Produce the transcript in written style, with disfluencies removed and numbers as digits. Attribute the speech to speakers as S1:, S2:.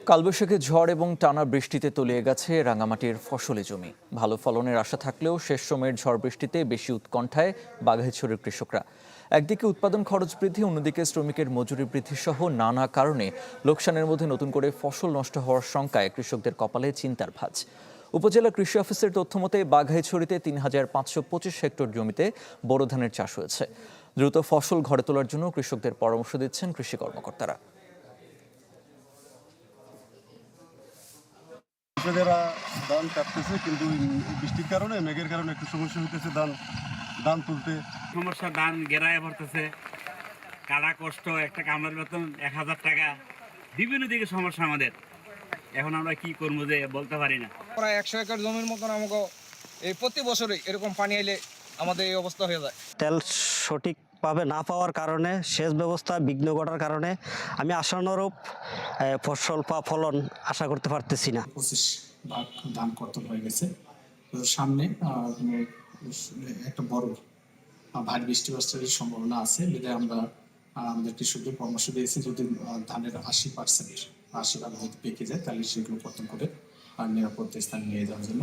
S1: কালবৈশাখী ঝড় এবং টানা বৃষ্টিতে তলিয়ে গেছে রাঙামাটির ফসলি জমি। ভালো ফলনের আশা থাকলেও শেষ সময়ের ঝড় বৃষ্টিতে বেশি উৎকণ্ঠায় বাঘাইছড়ির কৃষকরা। একদিকে উৎপাদন খরচ বৃদ্ধি, অন্যদিকে শ্রমিকের মজুরি বৃদ্ধি সহ নানা কারণে লোকসানের মধ্যে নতুন করে ফসল নষ্ট হওয়ার শঙ্কায় কৃষকদের কপালে চিন্তার ভাঁজ। উপজেলা কৃষি অফিসের তথ্যমতে বাঘাইছড়িতে ৩,৫২৫ হেক্টর জমিতে বোরো ধানের চাষ হয়েছে। দ্রুত ফসল ঘরে তোলার জন্য কৃষকদের পরামর্শ দিচ্ছেন কৃষি কর্মকর্তারা।
S2: কৃষকেরা ধান কাটতেছে, কিন্তু বৃষ্টির কারণে, মেঘের কারণে একটু সমস্যা হইতেছে ধান তুলতে।
S3: সমস্যা, ধান গেরায় পড়তেছে, কাটা কষ্ট, একটা কামলার বেতন ১,০০০ টাকা, বিভিন্ন দিকে সমস্যা আমাদের। এখন আমরা কি করবো যে বলতে পারি না।
S4: প্রায় ১০০ একর জমির মতন আমাকে এই প্রতি বছরই এরকম পানি এলে আমাদের এই অবস্থা হয়ে যায়।
S5: তেল সঠিকভাবে না পাওয়ার কারণে, সেচ ব্যবস্থা বিঘ্ন ঘটার কারণে আমি আশানুরূপ ফসল বা ফলন আশা করতে পারতেছি না।
S6: 25 ভাগ ধান কর্তন হয়ে গেছে। তো সামনে একটা বড় ভারী বৃষ্টিপাতের সম্ভাবনা আছে, যেটা আমরা আমাদের কৃষকদের পরামর্শ দিয়েছি, যদি ধানের 80% যদি পেকে যায় তাহলে সেগুলো কর্তন করে নিরাপদ স্থানে নিয়ে যাওয়ার জন্য।